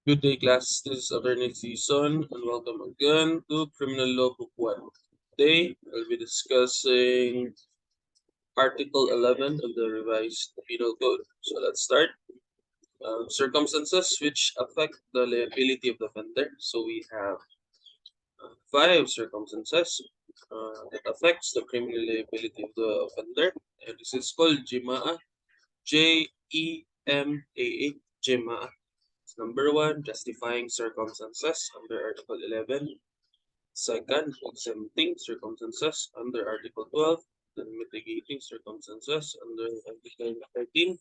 Good day, class. This is Attorney Season, and welcome again to Criminal Law Book 1. Today, I'll be discussing Article 11 of the Revised Penal Code. So let's start. Circumstances which affect the liability of the offender. So we have five circumstances that affects the criminal liability of the offender. And this is called JIMAA, J-E-M-A-A, JIMAA. Number one, justifying circumstances under Article 11. Second, exempting circumstances under Article 12. Then mitigating circumstances under Article 13.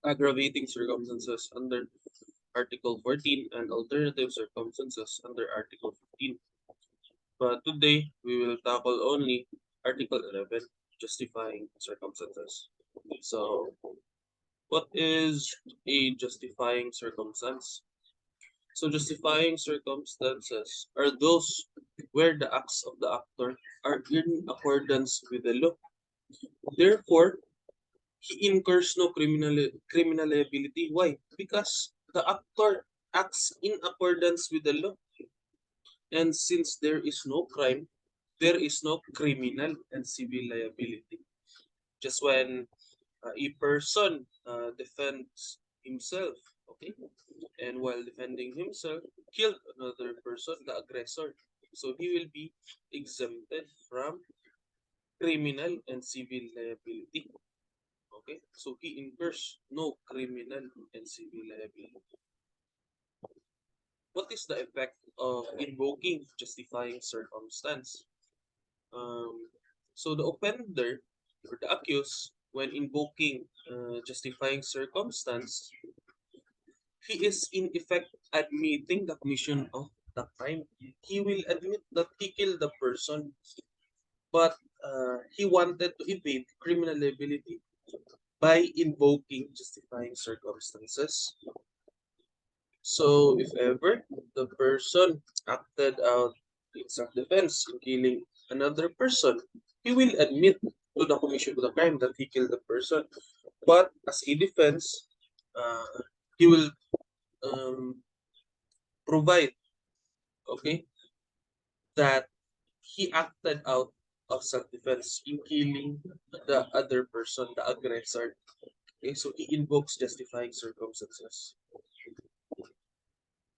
Aggravating circumstances under Article 14. And alternative circumstances under Article 15. But today, we will tackle only Article 11, justifying circumstances. So, what is a justifying circumstance? So justifying circumstances are those where the acts of the actor are in accordance with the law. Therefore, he incurs no criminal liability. Why? Because the actor acts in accordance with the law. And since there is no crime, there is no criminal and civil liability. Just when a person defends himself, okay, and while defending himself, killed another person, the aggressor. So he will be exempted from criminal and civil liability. Okay, so he incurs no criminal and civil liability. What is the effect of invoking justifying circumstance? Um, so the offender or the accused, when invoking justifying circumstance, he is in effect admitting the commission of the crime. He will admit that he killed the person, but he wanted to evade criminal liability by invoking justifying circumstances. So, if ever the person acted out in self-defense in killing another person, he will admit to the commission of the crime that he killed the person. But as a defense, uh, he will provide, okay, that he acted out of self-defense in killing the other person, the aggressor. Okay, so he invokes justifying circumstances.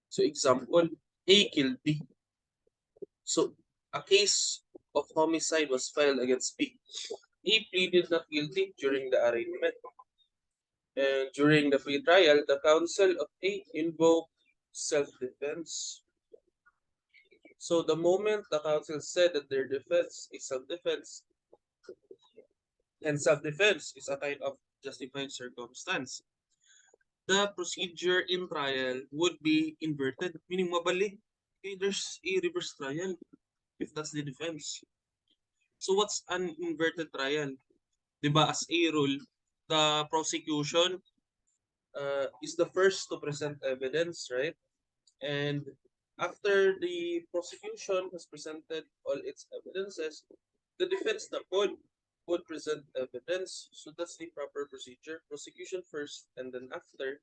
So example, A killed B. So a case of homicide was filed against B. A pleaded not guilty during the arraignment. And during the pre-trial, the counsel of A invoked self-defense. So the moment the counsel said that their defense is self-defense, and self-defense is a kind of justifying circumstance, the procedure in trial would be inverted, meaning mabali. Okay, there's a reverse trial if that's the defense. So what's an inverted trial? Diba, as a rule, the prosecution is the first to present evidence, right? And after the prosecution has presented all its evidences, the defense na would present evidence. So that's the proper procedure. Prosecution first, and then after,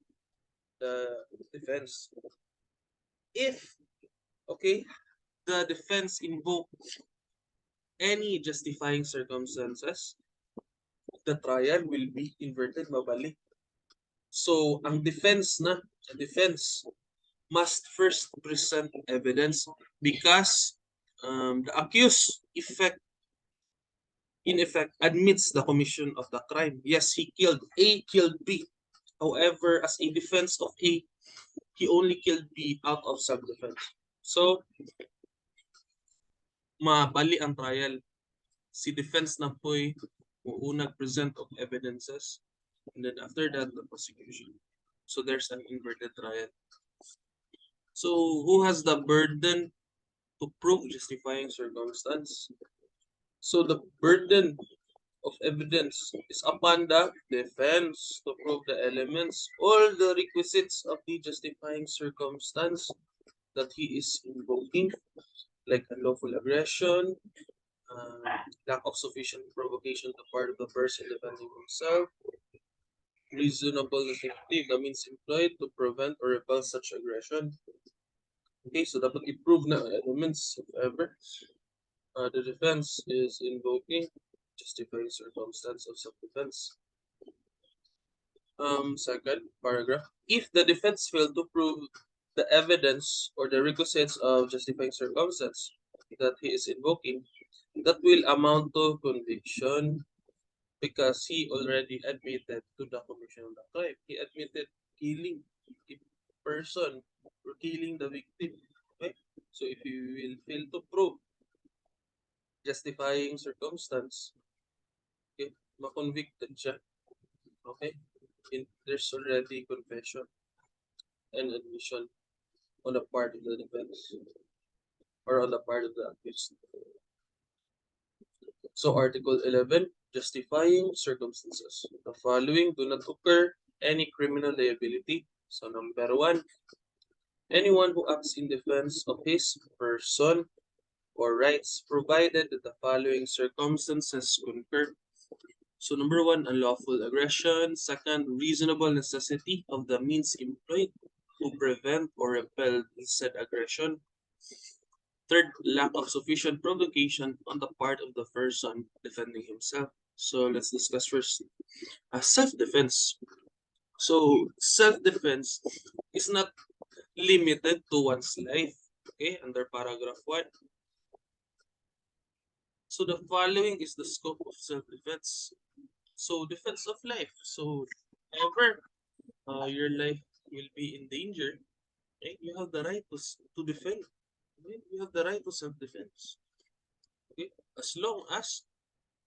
the defense. If, okay, the defense invoke any justifying circumstances, the trial will be inverted, mabalik. So, ang defense must first present evidence because the accused in effect admits the commission of the crime. Yes, he killed A, killed B. However, as a defense of A, he only killed B out of self-defense. So, mabali ang trial. Si defense na po'y unang present of evidences, and then after that, the prosecution. So, there's an inverted trial. So, who has the burden to prove justifying circumstance? So, the burden of evidence is upon the defense to prove the elements, all the requisites of the justifying circumstance that he is invoking, like unlawful aggression, lack of sufficient provocation to part of the person defending himself, reasonable necessity, the means employed to prevent or repel such aggression. Okay, so dapat i-prove na elements if ever. The defense is invoking, justifying circumstance of self-defense. Second paragraph. If the defense failed to prove the evidence or the requisites of justifying circumstance that he is invoking, that will amount to conviction because he already admitted to the commission of the crime. He admitted killing a person or killing the victim. Okay? So if you will fail to prove justifying circumstance, okay, ma-convicted siya. Okay? There's already confession and admission on the part of the defense or on the part of the accused. So Article 11, justifying circumstances. The following do not occur any criminal liability. So number 1, anyone who acts in defense of his person or rights provided that the following circumstances concur. So number 1, unlawful aggression. Second, reasonable necessity of the means employed to prevent or repel said aggression. Third, lack of sufficient provocation on the part of the person defending himself. So let's discuss first self-defense. So self-defense is not limited to one's life. Okay, under paragraph 1. So the following is the scope of self-defense. So defense of life. So ever your life will be in danger, okay, you have the right to defend. Okay? You have the right to self-defense. Okay? As long as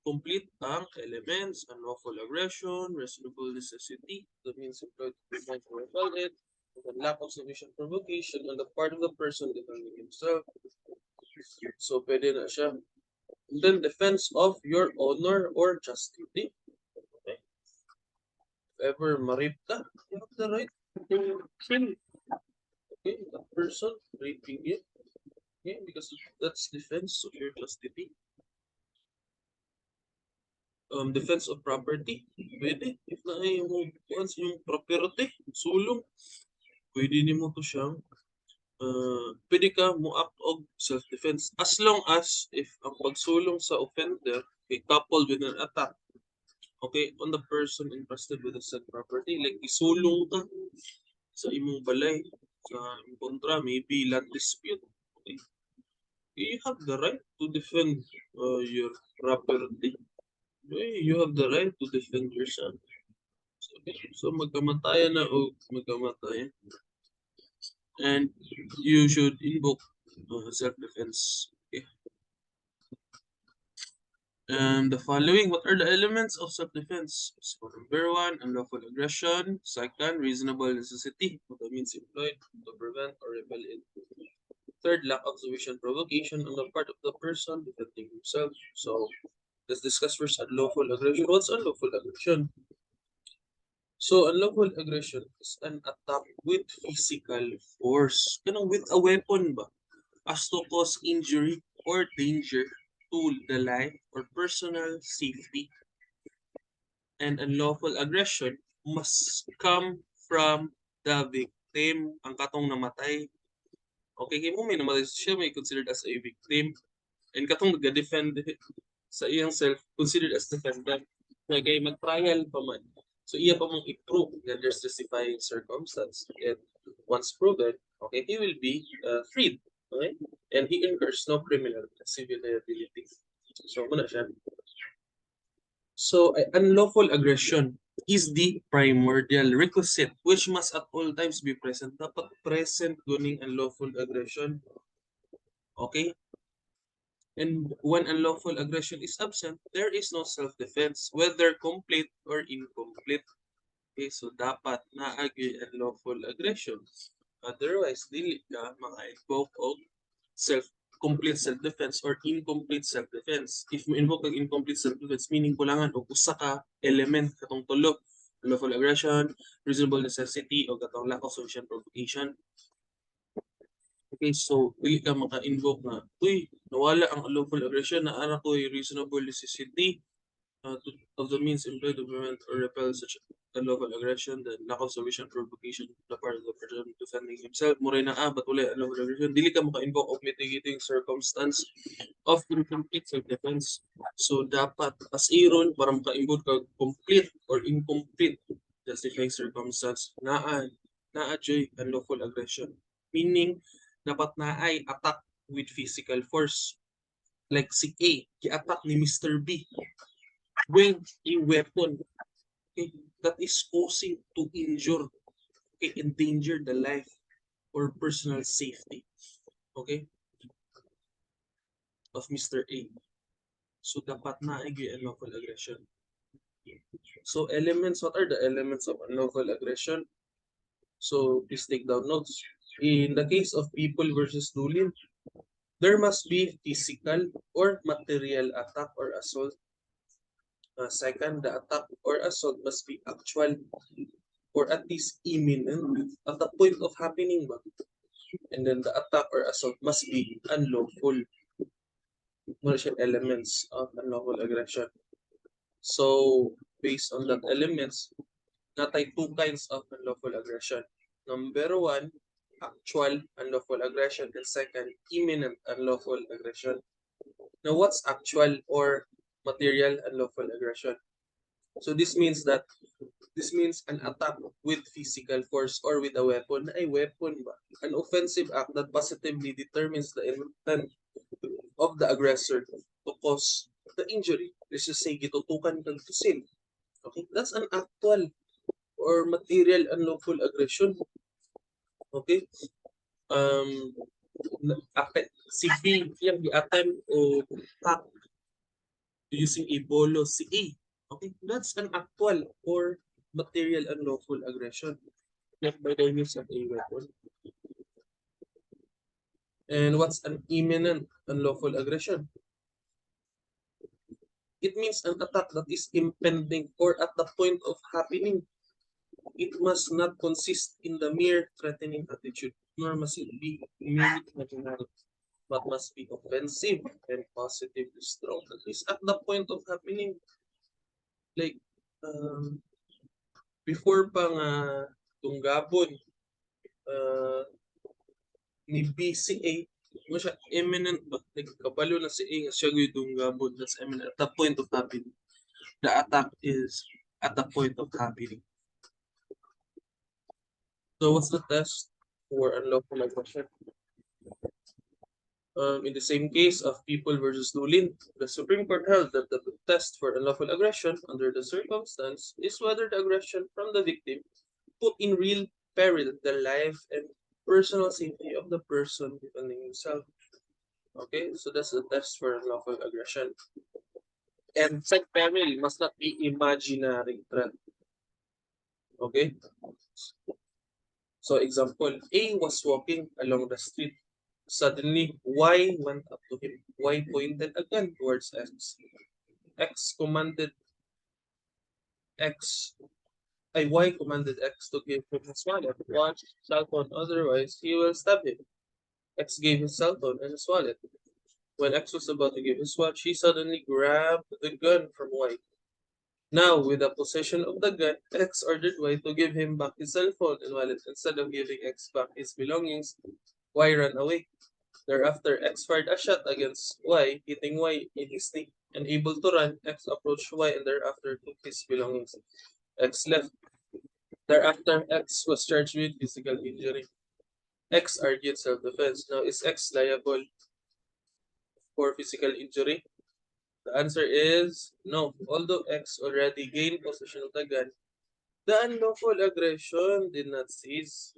complete ang elements, unlawful aggression, reasonable necessity, that means employed to prevent or repel it, and lack of sufficient provocation on the part of the person defending himself. So pwede na siya. And then defense of your honor or chastity. Okay? If ever ma-rape ka, you have the right to kill. Okay, that person raping you. Okay, because that's defense of your chastity. Defense of property. Pwede. If na yung once yung property, sulong, pwede nimo to siyang pwede ka mo act og self-defense as long as if ang pagsulong sa offender ay coupled with an attack, okay, on the person entrusted with the said property, like isulong ka sa imong balay sa imong kontra, maybe land dispute, okay, you have the right to defend your property. Okay, you have the right to defend yourself. Okay, so magkamatayan na o magkamatayan. And you should invoke self-defense. Okay. And the following, what are the elements of self-defense? So number 1, unlawful aggression. Second, reasonable necessity, what the means employed to prevent or repel it. Third, lack of sufficient provocation on the part of the person defending himself. So let's discuss first unlawful aggression. What's unlawful aggression? So unlawful aggression is an attack with physical force. Kanang with a weapon ba? As to cause injury or danger to the life or personal safety. And unlawful aggression must come from the victim, ang katong namatay. Okay, kaya mo may namatay siya, may considered as a victim. And katong nag-defend sa iyang self, considered as defendant. Kaya mag-trial pa man. So iya pa mong i-prove that there's justifying circumstance. And once proven, okay, he will be freed. Okay? And he incurs no criminal civil liability. So muna siya. So unlawful aggression is the primordial requisite which must at all times be present. Dapat present guning unlawful aggression. Okay? And when unlawful aggression is absent, there is no self-defense, whether complete or incomplete. Okay, so dapat naagi unlawful aggression. Otherwise, dili ka maka-invoke og complete self-defense or incomplete self-defense. If mo invoke ang incomplete self-defense, meaning kulangan og usa ka element katong tulo: unlawful aggression, reasonable necessity, o katong lack of sufficient provocation. Okay, so dili ka maka-invoke na, uy, nawala ang unlawful aggression, naara ko reasonable necessity of the means employed to prevent or repel such unlawful aggression, then lack of sufficient provocation on the part of the person defending himself. Muray na but wala unlawful aggression. Dili ka maka-invoke of mitigating circumstance of incomplete self-defense. So, dapat as iron para maka-invoke ka complete or incomplete justifying circumstance naa joy unlawful aggression. Meaning, dapat naay attack with physical force. Like si A, i-attack ni Mr. B with a weapon. Okay, that is causing to injure, okay, endanger the life or personal safety, okay, of Mr. A. So, dapat na ay unlawful aggression. So, elements, what are the elements of unlawful aggression? So, please take down notes. In the case of people versus Dulin, there must be physical or material attack or assault. Second, the attack or assault must be actual or at least imminent at the point of happening ba? And then the attack or assault must be unlawful. Mga siya elements of unlawful aggression. So, based on that elements, natay two kinds of unlawful aggression. Number one, actual unlawful aggression, and second, imminent unlawful aggression. Now, what's actual or material unlawful aggression? So this means an attack with physical force or with a weapon. Ay, weapon ba? An offensive act that positively determines the intent of the aggressor to cause the injury. Let's just say, gitutukan kang tusil. Okay, that's an actual or material unlawful aggression. Okay? Si B, yung i-attempt o attack using a bolo si A. Okay, that's an actual or material unlawful aggression, not by the use of a weapon. And what's an imminent unlawful aggression? It means an attack that is impending or at the point of happening. It must not consist in the mere threatening attitude, nor must it be merely imaginary, but must be offensive and positively strong. At least at the point of happening. Like, before pa nga tunggabon ni BCA, mo siya imminent ba? Like, kabalo na si A nga siya yung tunggabon. That's imminent. At the point of happening. The attack is at the point of happening. So, what's the test for unlawful aggression? In the same case of People versus Lulin, the Supreme Court held that the test for unlawful aggression under the circumstance is whether the aggression from the victim put in real peril the life and personal safety of the person defending himself. Okay, so that's the test for unlawful aggression. And such peril must not be imaginary threat. Okay? So example, A was walking along the street. Suddenly, Y went up to him. Y pointed a gun towards X. Y commanded X to give him his wallet, watch, cell phone, otherwise he will stab him. X gave his cell phone and his wallet. When X was about to give his watch, he suddenly grabbed the gun from Y. Now, with the possession of the gun, X ordered Y to give him back his cell phone and wallet. Instead of giving X back his belongings, Y ran away. Thereafter, X fired a shot against Y, hitting Y in his knee. Unable to run, X approached Y and thereafter took his belongings. X left. Thereafter, X was charged with physical injury. X argued self-defense. Now, is X liable for physical injury? The answer is no. Although X already gained possession of the gun, the unlawful aggression did not cease.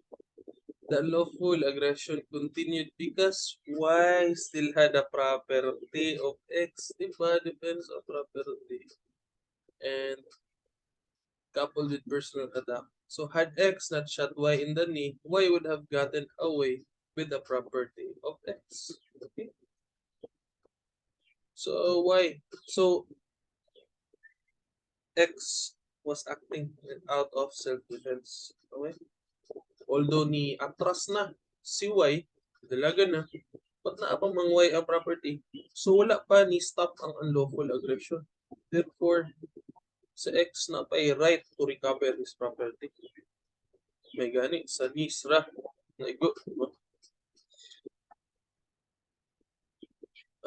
The unlawful aggression continued because Y still had a property of X, diba? Defense of property. And coupled with personal attack. So had X not shot Y in the knee, Y would have gotten away with the property of X. Okay? So Y? So X was acting out of self-defense. Okay? Although ni atras na si Y, dalaga na, ba't na apang mang Y ang property? So wala pa ni stop ang unlawful aggression. Therefore, Sa X na pa'y right to recover his property. May gani sa Nisra na igo.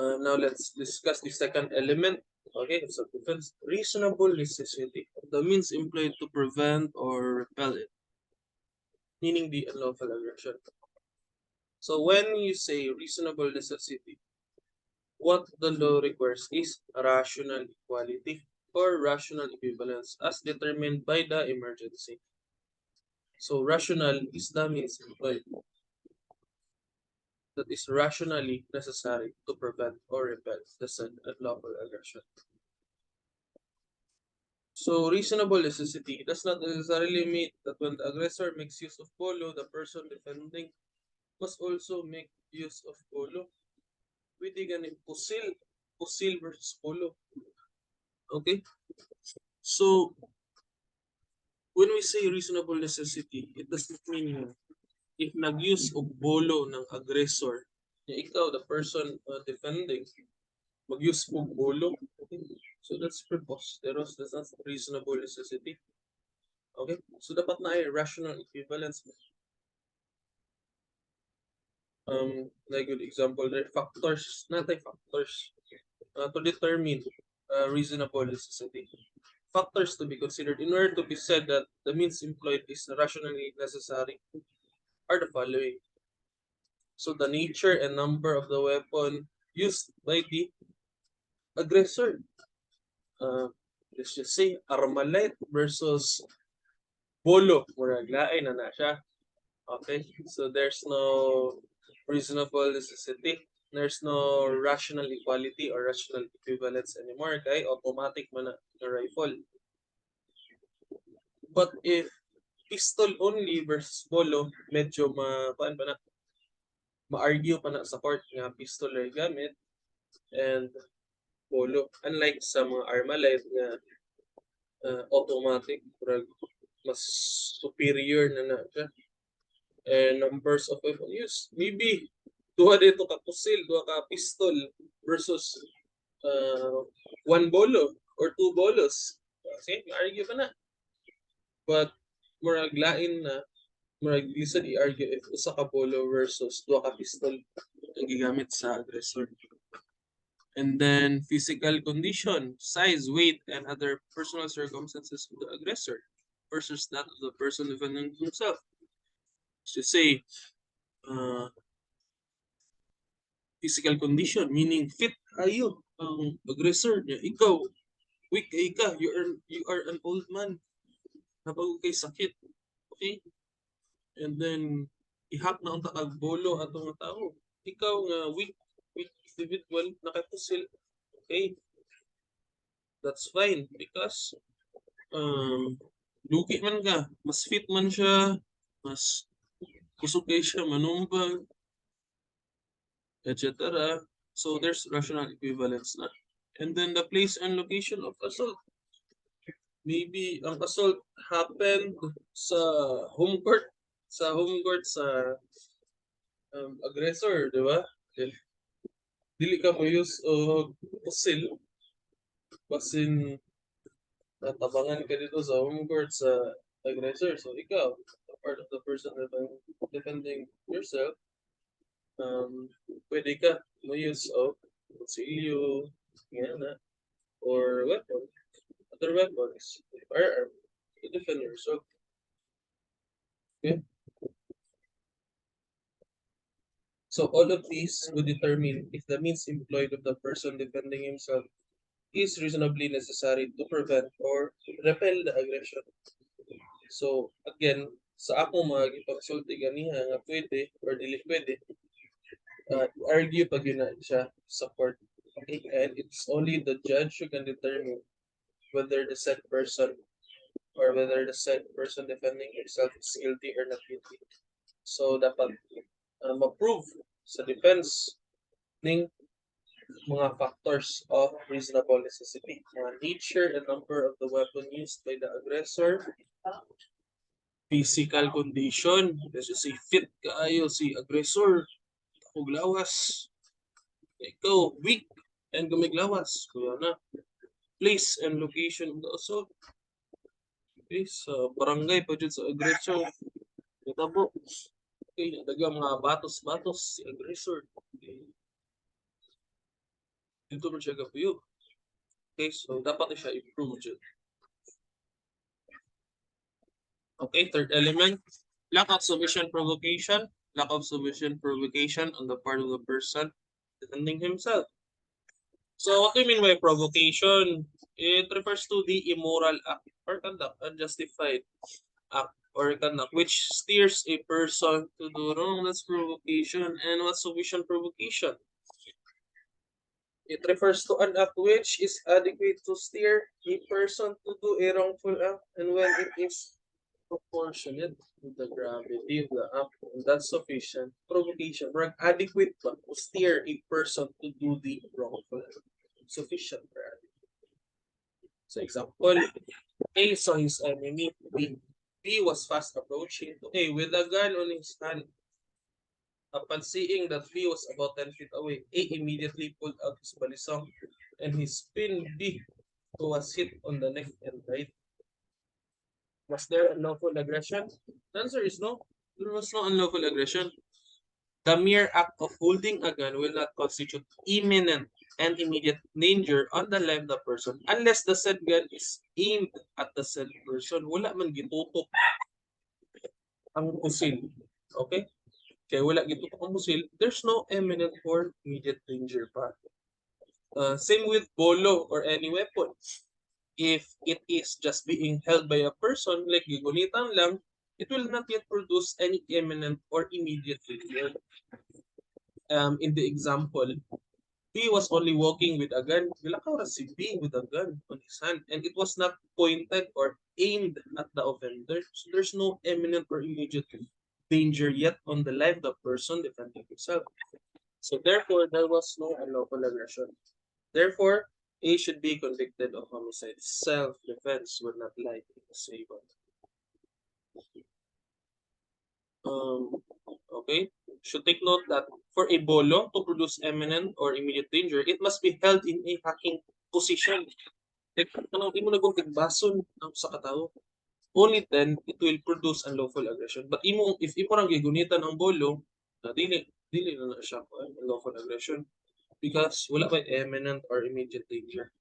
Now let's discuss the second element. Okay, self-defense. Reasonable necessity. The means employed to prevent or repel it. Meaning the unlawful aggression. So when you say reasonable necessity, what the law requires is rational equality or rational equivalence as determined by the emergency. So rational is the means employed that is rationally necessary to prevent or repel the said unlawful aggression. So reasonable necessity does not necessarily mean that when the aggressor makes use of polo, the person defending must also make use of polo. Pwede ganin pusil versus polo. Okay? So when we say reasonable necessity, it does not mean if nag-use og polo ng aggressor, ikaw, the person defending, mag-use og polo. Okay? So that's preposterous. That's not reasonable necessity. Okay? So dapat na ay rational equivalence. Like good example there, factors, natay factors to determine reasonable necessity. Factors to be considered in order to be said that the means employed is rationally necessary are the following. So the nature and number of the weapon used by the aggressor. Let's just say armalite versus bolo, murag lain na siya. Okay, so there's no reasonable necessity. There's no rational equality or rational equivalence anymore. Okay, automatic man na rifle. But if pistol only versus bolo, medyo ma-argue pa na sa court nga pistol ay gamit and bolo. Unlike sa mga armalite nga automatic, mas superior na siya. And numbers of weapon use. Maybe duha dito ka pusil, duha ka pistol versus one bolo or two bolos. Kasi ma-argue pa na. But murag lain na, murag listen i-argue if usa ka bolo versus duha ka pistol ang gigamit sa aggressor. And then physical condition, size, weight, and other personal circumstances of the aggressor versus that of the person defending himself. To say, physical condition, meaning fit ayo ang aggressor niya. Ikaw, weak ka, you are an old man. Napag kay sakit. Okay? And then, ihak na ang takagbolo atong nga tao. Ikaw nga weak individual, nakapusil. Okay? That's fine because lugi man ka, mas fit man siya, mas kusog kay siya, manumbang, etc. So there's rational equivalence na. And then the place and location of assault. Maybe ang assault happened sa home court sa aggressor, di ba? Dili ka mo use o pusil basin natabangan ka dito sa home court sa aggressor. So ikaw, part of the person defending yourself, pwede ka mo use of kutsilyo, or weapon, other weapons, firearm, to defend yourself. Okay? So all of these would determine if the means employed of the person defending himself is reasonably necessary to prevent or repel the aggression. So again, sa ako magipagsulti ganiha nga pwede or dili pwede, argue pag yun na siya sa court. Okay? And it's only the judge who can determine whether the said person or whether the said person defending himself is guilty or not guilty. So dapat ma-prove sa defense ning mga factors of reasonable necessity. Mga nature and number of the weapon used by the aggressor, physical condition, let's just say fit kaayo si aggressor, kung lawas, ikaw weak and gumiglawas, kuya na. place and location of the assault. Okay, sa barangay pa dyan sa aggressor. Kita po. Okay, nadagang mga batos-batos si aggressor. Okay. Dito man siya gapuyog. Okay, so dapat siya improve dyan. Okay, third element, lack of sufficient provocation. Lack of sufficient provocation on the part of the person defending himself. So what do you mean by provocation? It refers to the immoral act or conduct, unjustified act or conduct which steers a person to do wrong. That's provocation. And what's sufficient provocation? It refers to an act which is adequate to steer a person to do a wrongful act, and when it is proportionate to the gravity of the act, and that's sufficient provocation. Or adequate to steer a person to do the wrongful act. Sufficient for adequate. So example, A saw his enemy B. B was fast approaching to A with a gun on his hand. Upon seeing that B was about 10 feet away, A immediately pulled out his balisong and he pinned B, who was hit on the neck and right. Was there unlawful aggression? The answer is no. There was no unlawful aggression. The mere act of holding a gun will not constitute imminent and immediate danger on the life of the person unless the said gun is aimed at the said person. Wala man gitutok ang pusil. Okay? Kaya wala gitutok ang pusil, there's no imminent or immediate danger pa. Same with bolo or any weapon. If it is just being held by a person, like gigunitan lang, it will not yet produce any imminent or immediate danger. In the example, B was only walking with a gun. Gilakaw ra si B with a gun on his hand, and it was not pointed or aimed at the offender. So there's no imminent or immediate danger yet on the life of the person defending himself. So therefore, there was no unlawful aggression. Therefore, A should be convicted of homicide. Self-defense would not lie in the savor. Okay, should take note that for a bolo to produce imminent or immediate danger, it must be held in a hacking position. Like, di mo nagong ang sa katao. Only then, it will produce unlawful aggression. But if imo lang gigunitan ang bolo, dili na siya unlawful aggression. Because wala pa imminent or immediate danger.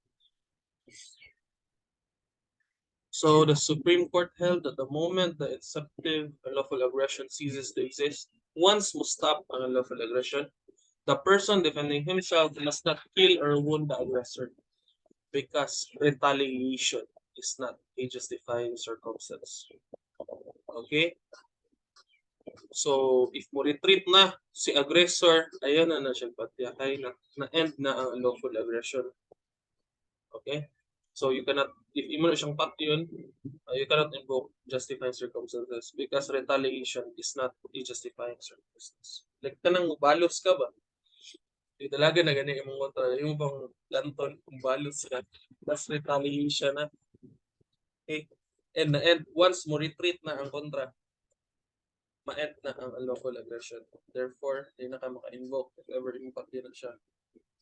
So the Supreme Court held that the moment the inceptive unlawful aggression ceases to exist, once must stop an unlawful aggression, the person defending himself must not kill or wound the aggressor because retaliation is not a justifying circumstance. Okay? So, if mo retreat na si aggressor, ayan na siya patiyakay na-end na ang unlawful aggression. Okay? So, you cannot, if imo na siyang patyon, you cannot invoke justifying circumstances because retaliation is not a justifying circumstance. Like, kanang balos ka ba? Yung talaga na ganyan yung kontra. Yung bang lanton, kung balos ka, that's retaliation na. Okay? And once mo retreat na ang kontra, ma-end na ang unlawful aggression. Therefore, hindi na ka maka-invoke if ever impact din na siya.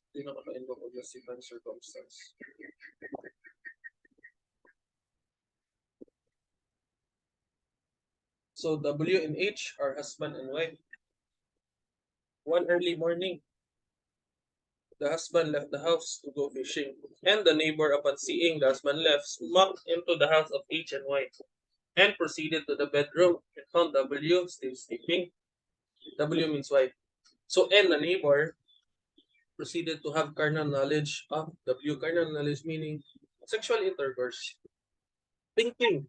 Hindi na maka-invoke of justifying circumstance. So W and H are husband and wife. One early morning, the husband left the house to go fishing, and the neighbor, upon seeing the husband left, snuck into the house of H and Y, and proceeded to the bedroom and found W still sleeping. W means wife. So N, the neighbor, proceeded to have carnal knowledge of W. Carnal knowledge meaning sexual intercourse. Thinking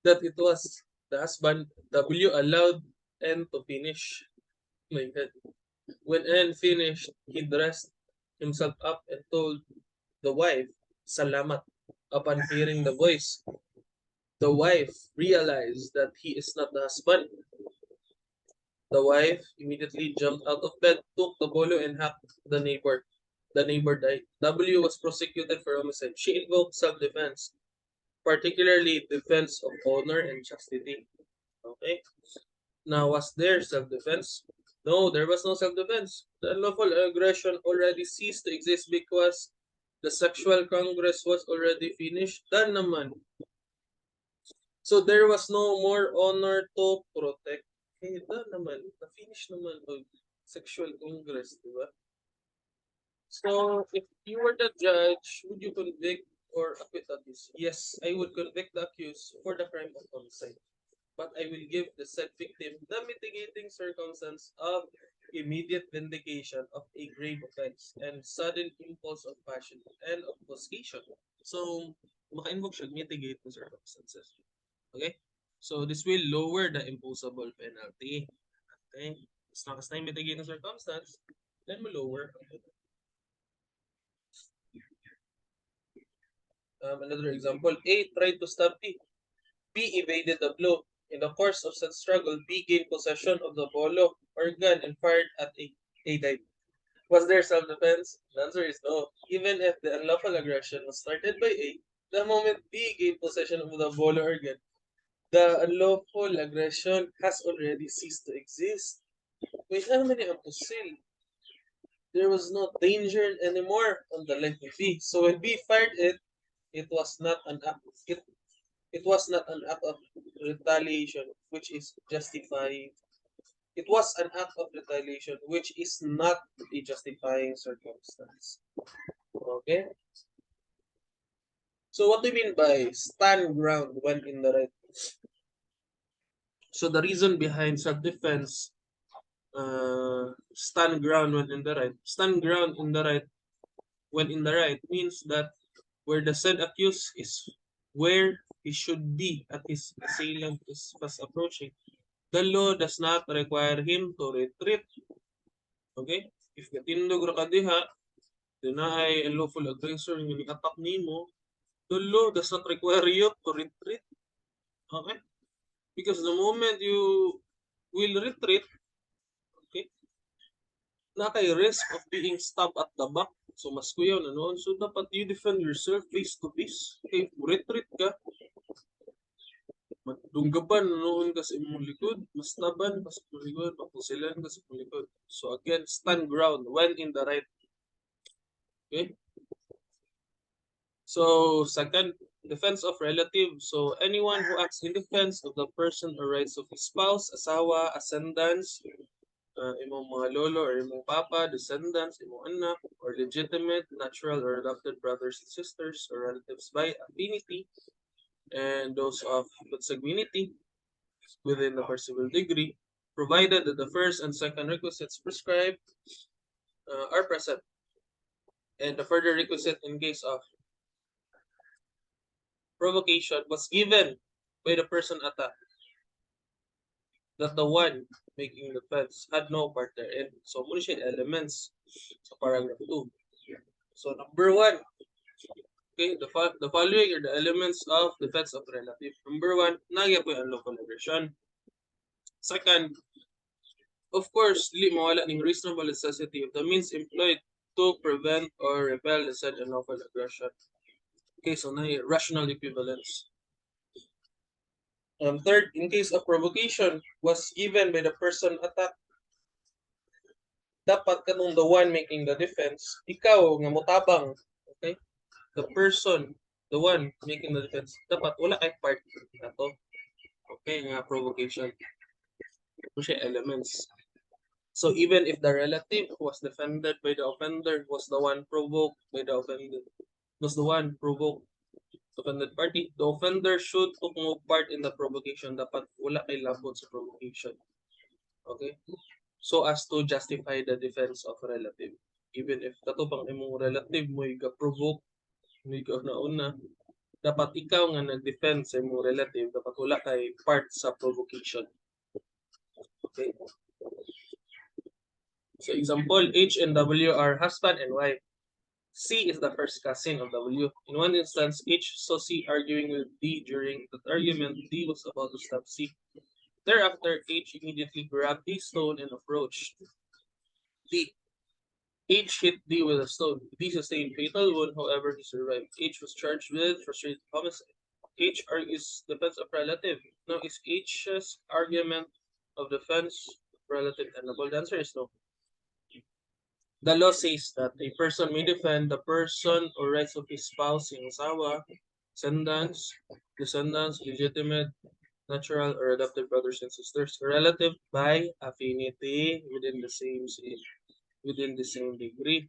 that it was the husband, W allowed N to finish. My God. When N finished, he dressed himself up and told the wife, "Salamat." Upon hearing the voice, the wife realized that he is not the husband. The wife immediately jumped out of bed, took the bolo, and hacked the neighbor. The neighbor died. W was prosecuted for homicide. She invoked self-defense, particularly defense of honor and chastity. Okay? Now, was there self-defense? No, there was no self-defense. The unlawful aggression already ceased to exist because The sexual congress was already finished. Done naman. So there was no more honor to protect. Eh, done naman. Na-finish naman ang sexual congress, di ba? So, if you were the judge, would you convict or acquit the accused? Yes, I would convict the accused for the crime of homicide. But I will give the said victim the mitigating circumstance of immediate vindication of a grave offense and sudden impulse of passion and obfuscation. So, maka-invoke siya, mitigate the circumstances. Okay? So, this will lower the imposable penalty. Okay? As long as na mitigate the circumstance, then we lower. Another example, A tried to stab B. B evaded the blow. In the course of such struggle, B gained possession of the bolo or gun and fired at A. A died. Was there self-defense? The answer is no. Even if the unlawful aggression was started by A, the moment B gained possession of the bolo or gun, the unlawful aggression has already ceased to exist. Wait, how many impossible? There was no danger anymore on the life of B. So when B fired it, it was not an act. It was not an act of retaliation which is justified. It was an act of retaliation which is not a justifying circumstance. Okay? So what do you mean by stand ground when in the right? So the reason behind self-defense, stand ground when in the right. Stand ground in the right when in the right means that where the said accused is where he should be at his assailant is fast approaching. The law does not require him to retreat. Okay? If katindog ra ka diha, deny and lawful aggressor yung attack nimo, the law does not require you to retreat. Okay? Because the moment you will retreat, okay, na kay risk of being stabbed at the back. So mas kuyaw na noon. So dapat you defend yourself face to face. Okay, retreat ka. Dunggaban noon ka sa imong likod, mas taban ka sa imong likod, mapusilan ka sa imong likod. So again, stand ground when in the right. Okay? So second, defense of relative. So anyone who acts in defense of the person or rights of his spouse, asawa, ascendants, imong mga lolo or imong papa, descendants, imong anak, or legitimate, natural, or adopted brothers and sisters or relatives by affinity, and those of consanguinity within the permissible degree, provided that the first and second requisites prescribed are present, and the further requisite in case of provocation was given by the person attacked, that the one making the defense had no part therein. So, muna siya elements sa paragraph 2. So, number 1, okay, the following are the elements of defense of relative. Number 1, nagya po yung unlawful aggression. Second, of course, dili mawala ning reasonable necessity of the means employed to prevent or repel the said unlawful aggression. Okay, so na rational equivalence. Third, in case of provocation was given by the person attacked, dapat kanong the one making the defense, ikaw nga mutabang, okay? The person, the one making the defense, dapat wala kay part na to. Okay, nga provocation. Ito siya elements. So even if the relative who was defended by the offender was the one provoked by the offended, was the one provoked offended party, the offender should take no part in the provocation. Dapat wala kay labot sa provocation. Okay? So as to justify the defense of relative. Even if katubang imong relative mo ga-provoke, mo nauna, dapat ikaw nga nag-defend sa imong relative, dapat wala kay part sa provocation. Okay? So example, H and W are husband and wife. C is the first cousin of W. In one instance, H saw C arguing with D. During that argument, D was about to stab C. Thereafter, H immediately grabbed a stone and approached D. H hit D with a stone. D sustained fatal wound, however, he survived. H was charged with frustrated homicide. H argues defense of relative. Now, is H's argument of defense of relative tenable? The answer is no. The law says that a person may defend the person or rights of his spouse, yung asawa, descendants, legitimate, natural, or adopted brothers and sisters, relative by affinity within the same degree.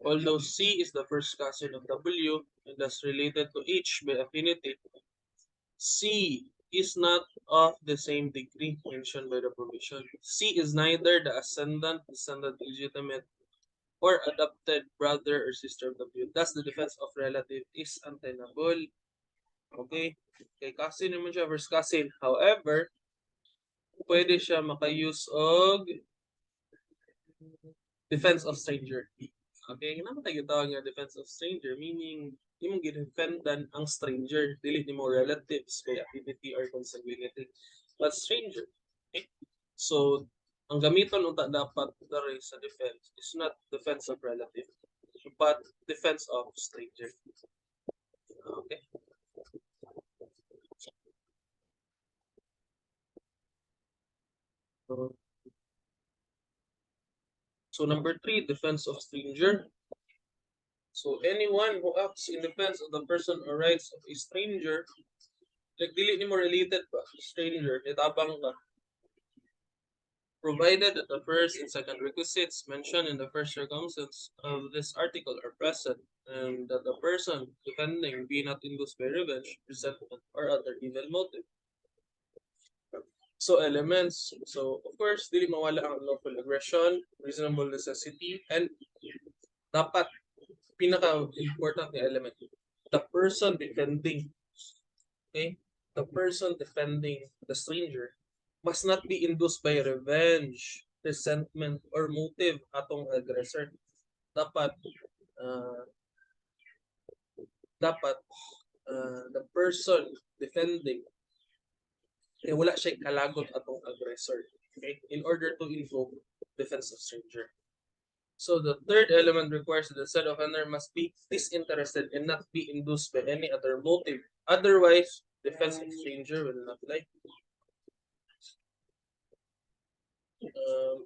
Although C is the first cousin of W and thus related to H by affinity, C is not of the same degree mentioned by the provision. C is neither the ascendant, descendant, legitimate, or adopted brother or sister of W. Thus, the defense of relative is untenable. Okay? Kay cousin naman siya versus cousin. However, pwede siya maka-use og defense of stranger. Okay? Naman tayo tawag nga defense of stranger, meaning imong gidefendan ang stranger, dili nimo relatives by affinity or consanguinity, but stranger. Okay? So, ang gamiton unta dapat dere sa defense is not defense of relative, but defense of stranger. Okay? So number 3, defense of stranger. So anyone who acts in defense of the person or rights of a stranger, like dili nimo related pa, stranger, itabang ka. Provided that the first and second requisites mentioned in the first circumstance of this article are present, and that the person defending be not induced by revenge, resentment, or other evil motive. So elements, so of course, dili mawala ang lawful aggression, reasonable necessity, and dapat pinaka-important na element, the person defending, okay? The person defending the stranger must not be induced by revenge, resentment, or motive atong aggressor. Dapat, uh, the person defending, wala siya kalagot atong aggressor. Okay? In order to invoke defense of stranger. So the third element requires that the said offender must be disinterested and not be induced by any other motive. Otherwise, defense of stranger will not apply.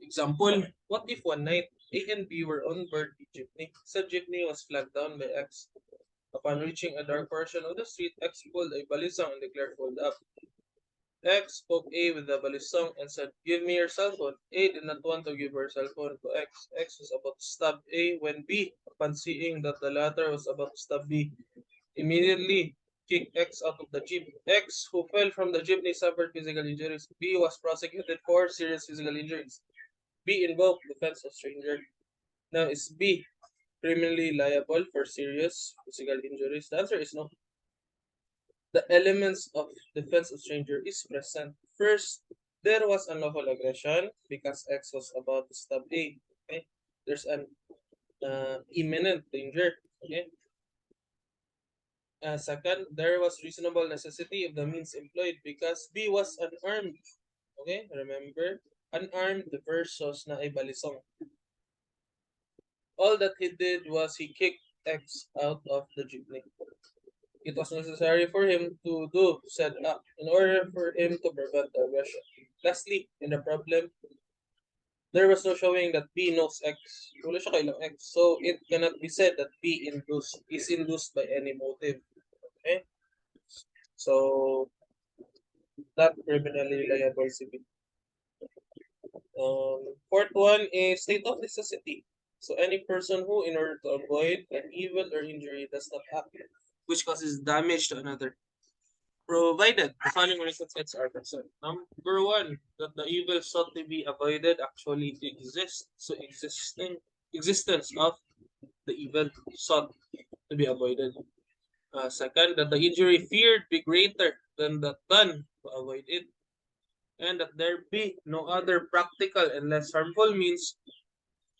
Example, what if one night A and B were on board the jeepney? Said jeepney was flagged down by X. Upon reaching a dark portion of the street, X pulled a balisong and declared hold up. X spoke A with the balisong and said, "Give me your cell phone." A did not want to give her cell phone to X. X was about to stab A when B, upon seeing that the latter was about to stab B, immediately kicked X out of the jeep. X, who fell from the jeepney, suffered physical injuries. B was prosecuted for serious physical injuries. B invoked defense of stranger. Now, is B criminally liable for serious physical injuries? The answer is no. The elements of defense of stranger is present. First, there was unlawful aggression because X was about to stab A. Okay, there's an imminent danger. Okay. Second, there was reasonable necessity of the means employed because B was unarmed. Okay, remember, unarmed versus na ay balisong. All that he did was he kicked X out of the jeepney. It was necessary for him to do said act in order for him to prevent the aggression. Lastly, in the problem, there was no showing that B knows X. Wala siya kailang X. So, it cannot be said that B is induced by any motive. Okay? So, not criminally liable si B. Fourth one is state of necessity. So, any person who, in order to avoid an evil or injury, does not act, which causes damage to another, provided the following requisites are present. Number one, that the evil sought to be avoided actually exists. So existence of the evil sought to be avoided. Second, that the injury feared be greater than the done to avoid it. And that there be no other practical and less harmful means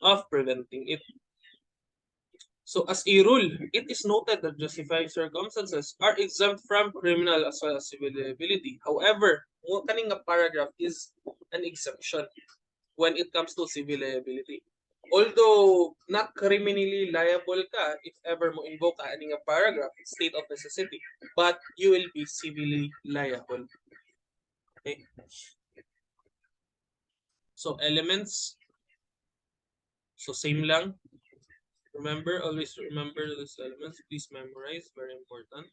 of preventing it. So as a rule, it is noted that justifying circumstances are exempt from criminal as well as civil liability. However, kaning nga paragraph is an exemption when it comes to civil liability. Although not criminally liable ka if ever mo invoke ka aning nga paragraph, state of necessity, but you will be civilly liable. Okay? So elements. So same lang. Remember, always remember these elements. Please memorize, very important.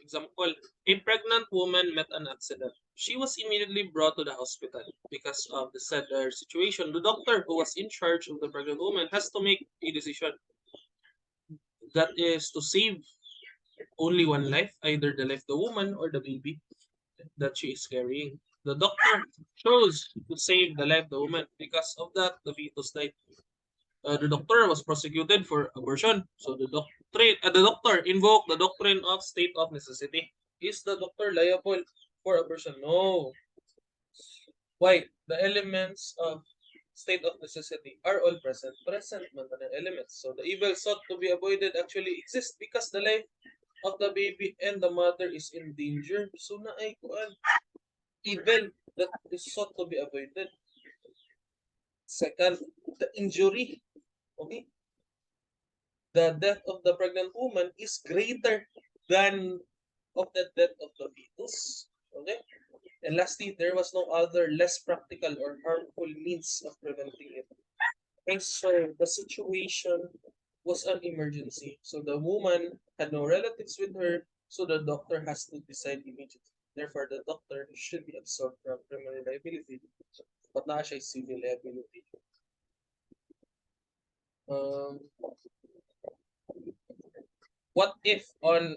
Example, a pregnant woman met an accident. She was immediately brought to the hospital. Because of the said situation, the doctor who was in charge of the pregnant woman has to make a decision. That is to save only one life, either the life of the woman or the baby that she is carrying. The doctor chose to save the life of the woman. Because of that, the fetus died. The doctor was prosecuted for abortion. So the doctor invoked the doctrine of state of necessity. Is the doctor liable for abortion? No. Why? The elements of state of necessity are all present. Present man the elements. So the evil sought to be avoided actually exists because the life of the baby and the mother is in danger. So na ay kuan evil that is sought to be avoided. Second, the injury. Okay? The death of the pregnant woman is greater than of the death of the fetus. Okay? And lastly, there was no other less practical or harmful means of preventing it. And so the situation was an emergency. So the woman had no relatives with her, so the doctor has to decide immediately. Therefore, the doctor should be absolved from criminal liability, but not siya civil liability. Um, what if on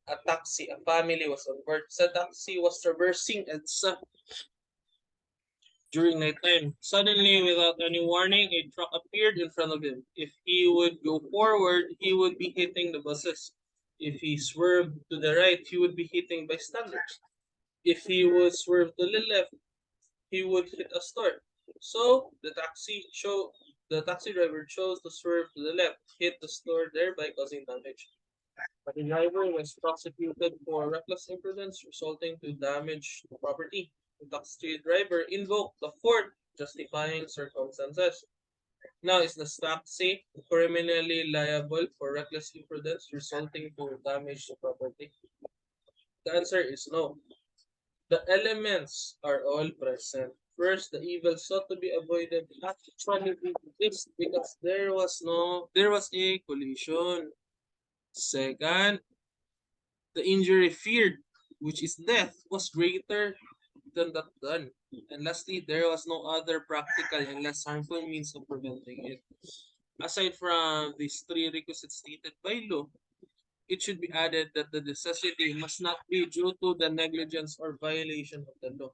a taxi, a family was on board? Sa taxi was traversing EDSA during nighttime. Suddenly, without any warning, a truck appeared in front of him. If he would go forward, he would be hitting the buses. If he swerved to the right, he would be hitting bystanders. If he would swerve to the left, he would hit a store. So the taxi driver chose to swerve to the left, hit the store, thereby causing damage. But the driver was prosecuted for reckless imprudence resulting to damage to property. The taxi driver invoked the fourth justifying circumstances. Now, is the taxi criminally liable for reckless imprudence resulting to damage to property? The answer is no. The elements are all present. First, the evil sought to be avoided actually exists because there was a collision. Second, the injury feared, which is death, was greater than that done. And lastly, there was no other practical and less harmful means of preventing it. Aside from these three requisites stated by law, it should be added that the necessity must not be due to the negligence or violation of the law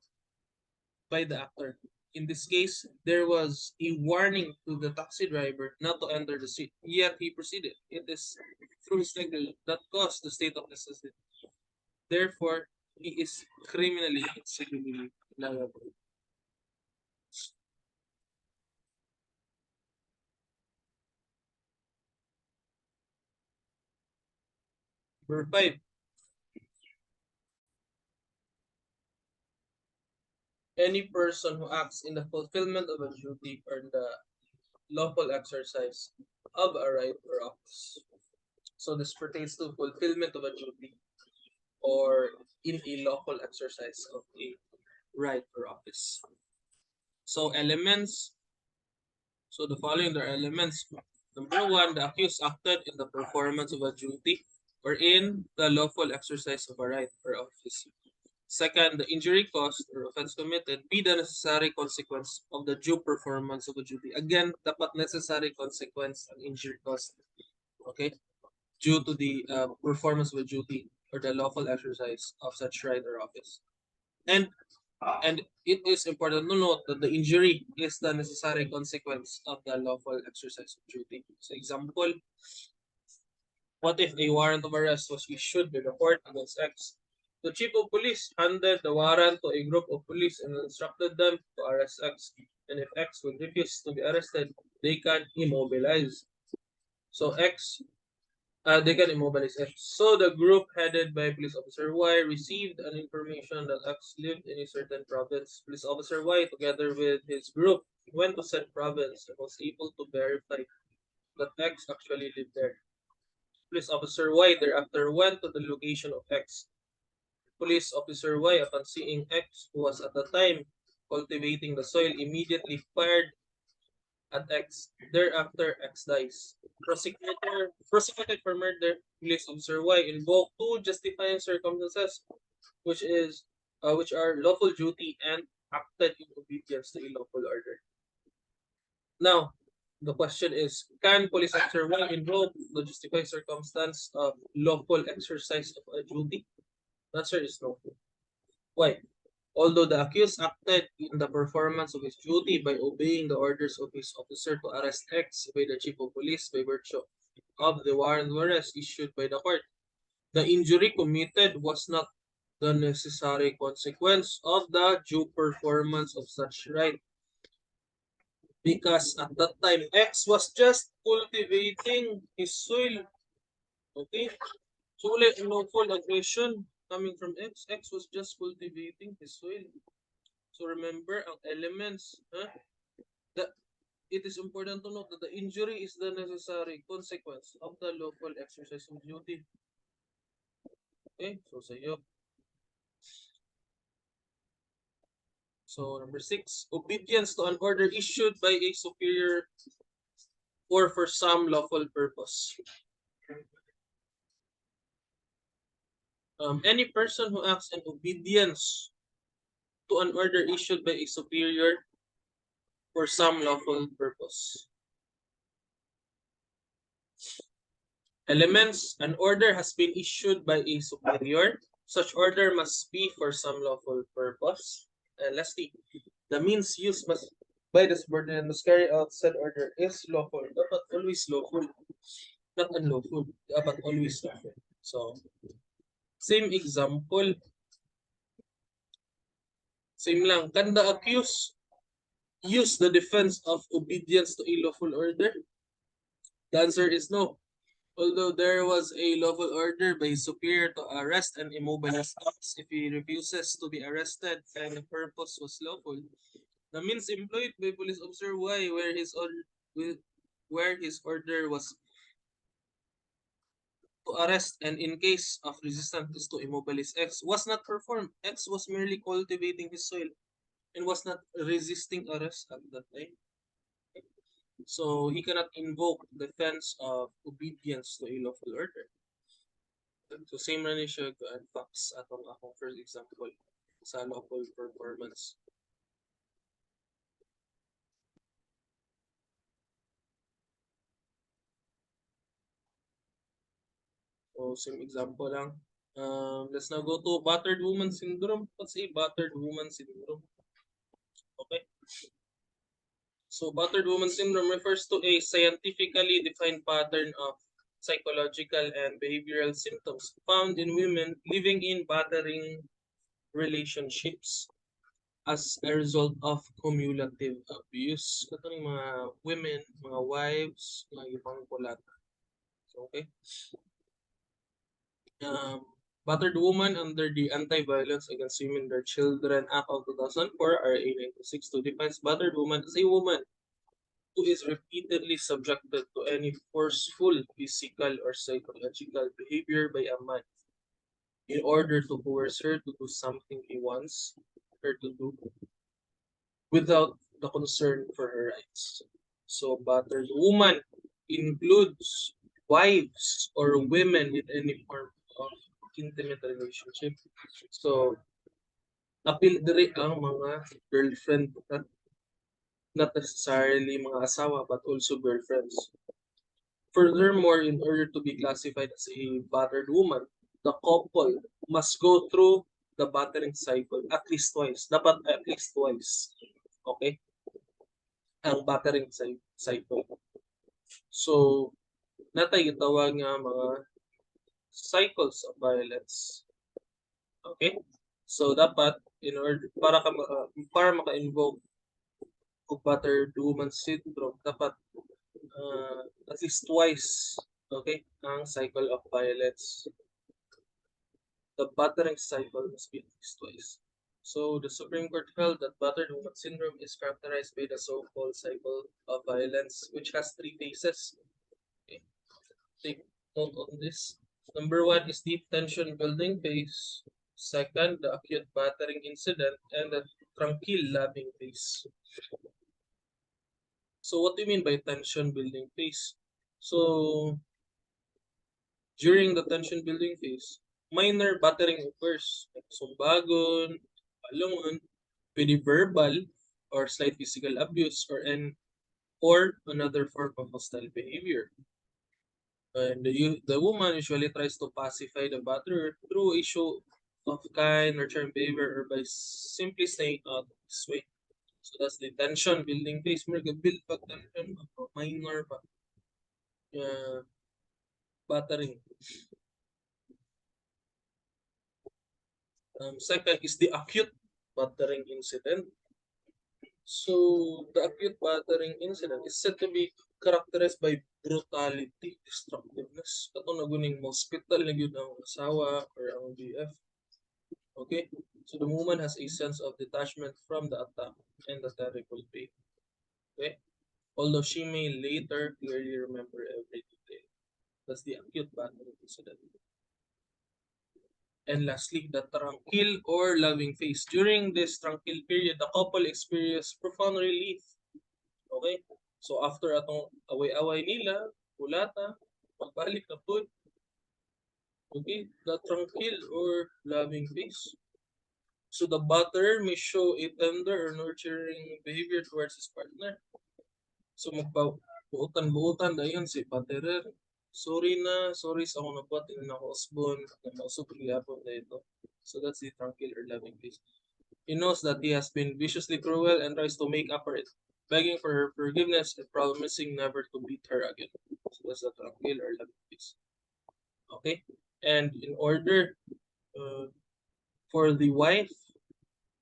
by the actor. In this case, there was a warning to the taxi driver not to enter the street, yet he proceeded. It is through his negligence that caused the state of necessity. Therefore, he is criminally and civilly liable. Number 5, any person who acts in the fulfillment of a duty or the lawful exercise of a right or office. So this pertains to fulfillment of a duty or in a lawful exercise of a right or office. So elements, so the following are elements. Number 1, the accused acted in the performance of a duty or in the lawful exercise of a right or office. Second, the injury caused or offense committed be the necessary consequence of the due performance of a duty. Again, dapat necessary consequence ang injury caused. Okay? Due to the performance of a duty or the lawful exercise of such right or office. And it is important to note that the injury is the necessary consequence of the lawful exercise of duty. So example, what if a warrant of arrest was issued by the court against X? The chief of police handed the warrant to a group of police and instructed them to arrest X. And if X would refuse to be arrested, they can immobilize. So they can immobilize X. So the group headed by Police Officer Y received an information that X lived in a certain province. Police Officer Y, together with his group, went to said province and was able to verify that X actually lived there. Police Officer Y thereafter went to the location of X. Police Officer Y, upon seeing X, who was at the time cultivating the soil, immediately fired at X. Thereafter, X dies. Prosecuted for murder, police officer Y invoke two justifying circumstances, which are lawful duty and acted in obedience to a lawful order. Now, the question is, can police officer Y invoke the justifying circumstance of lawful exercise of a duty? The answer is no. Why? Although the accused acted in the performance of his duty by obeying the orders of his officer to arrest X by the chief of police by virtue of the warrant of arrest issued by the court, the injury committed was not the necessary consequence of the due performance of such right, because at that time X was just cultivating his soil. Okay? So wala unlawful aggression coming from X. X was just cultivating his soil. So remember ang elements, that it is important to note that the injury is the necessary consequence of the lawful exercise of duty. Okay, so sa'yo. So number 6, obedience to an order issued by a superior or for some lawful purpose. Any person who acts in obedience to an order issued by a superior for some lawful purpose. Elements, an order has been issued by a superior. Such order must be for some lawful purpose. And lastly, the means used by the subordinate must carry out said order is lawful. Dapat always lawful. Not unlawful. Dapat always lawful. So, same example. Same lang. Can the accused use the defense of obedience to a lawful order? The answer is no. Although there was a lawful order by his superior to arrest and immobilize X if he refuses to be arrested and the purpose was lawful, the means employed by police officer Y where his order was to arrest and in case of resistance is to immobilize X was not performed. X was merely cultivating his soil and was not resisting arrest at that time. So he cannot invoke defense of obedience to a lawful order. So same na ni siya and facts atong akong first example sa lawful performance. So same example lang. Let's now go to battered woman syndrome. What's a battered woman syndrome? Okay. So battered woman syndrome refers to a scientifically defined pattern of psychological and behavioral symptoms found in women living in battering relationships as a result of cumulative abuse. Ito ng mga women, mga wives, mga ibang kulat. So, okay. Battered woman under the Anti-Violence Against Women and Their Children Act of 2004, RA 926, defines battered woman as a woman who is repeatedly subjected to any forceful physical or psychological behavior by a man in order to coerce her to do something he wants her to do without the concern for her rights. So, battered woman includes wives or women in any form of intimate relationship. So, appeal diri ang mga girlfriend, not necessarily mga asawa, but also girlfriends. Furthermore, in order to be classified as a battered woman, the couple must go through the battering cycle at least twice. Dapat at least twice. Okay? Ang battering cycle. So, natay gitawag nga mga cycles of violence. Okay? So, dapat, in order, para maka-invoke of battered woman syndrome, dapat at least twice, okay, ang cycle of violence. The battering cycle must be at least twice. So the Supreme Court held that battered woman syndrome is characterized by the so-called cycle of violence, which has 3 phases. Okay. Take note on this. Number 1 is deep tension building phase. Second, the acute battering incident, and the tranquil loving phase. So what do you mean by tension building phase? So during the tension building phase, minor battering occurs, like sumbagon, palungan, pwede verbal or slight physical abuse or another form of hostile behavior. And the woman usually tries to pacify the batterer through a show of kind, nurturing behavior, or by simply staying out of his way. So that's the tension building phase. Build pag tension, minor pa. Battering. Second is the acute battering incident. So the acute battering incident is said to be characterized by brutality, destructiveness. Kato na guning hospital na yun ang asawa or ang BF. Okay? So the woman has a sense of detachment from the attack and the terrible pain. Okay? Although she may later clearly remember every detail. That's the acute battering incident. And lastly, the tranquil or loving phase. During this tranquil period, the couple experience profound relief. Okay? So after atong away-away nila, kulata, pagbalik na po. Okay? The tranquil or loving phase. So the batterer may show a tender or nurturing behavior towards his partner. So magpabuutan-buutan dayon si batterer. Sorry sa akong nabuhat, na ako usbon, na mausupin gapon na ito. So that's the tranquil or loving phase. He knows that he has been viciously cruel and tries to make up for it, begging for her forgiveness and promising never to beat her again. So that's the tranquil or loving phase. Okay? And in order for the wife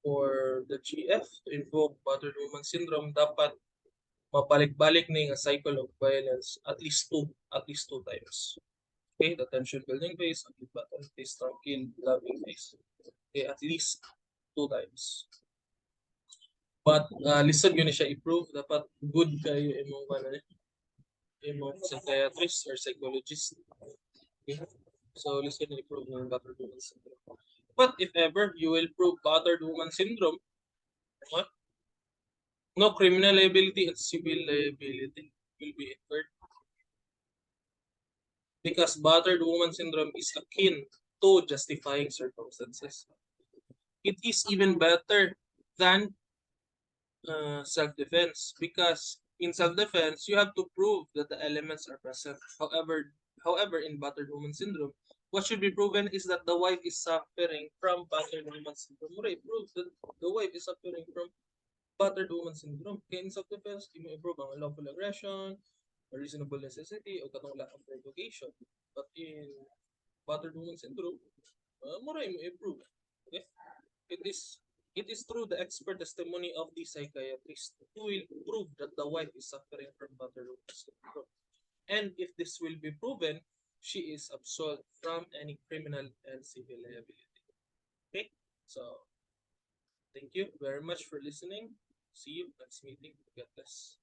or the GF to invoke battered woman syndrome, dapat mabalik-balik na yung cycle of violence at least two times. Okay, the tension building phase, acute battle phase, tranquil loving phase. Okay, at least 2 times. But listen yun siya i-prove, dapat good kayo imong psychiatrist or psychologist. Okay? So listen and i-prove ng battered woman syndrome. But if ever you will prove battered woman syndrome, what? No criminal liability and civil liability will be incurred. Because battered woman syndrome is akin to justifying circumstances. It is even better than self-defense because in self-defense you have to prove that the elements are present. However, in battered woman syndrome, what should be proven is that the wife is suffering from battered woman syndrome. Mura prove that the wife is suffering from battered woman syndrome. Kaya in self-defense, di mo i-prove ang lawful aggression, a reasonable necessity, o katong lack of provocation. But in battered woman syndrome, mura mo i-prove. Okay? It is through the expert testimony of the psychiatrist who will prove that the wife is suffering from battered woman syndrome. And if this will be proven, she is absolved from any criminal and civil liability. Okay? So, thank you very much for listening. See you next meeting. God bless.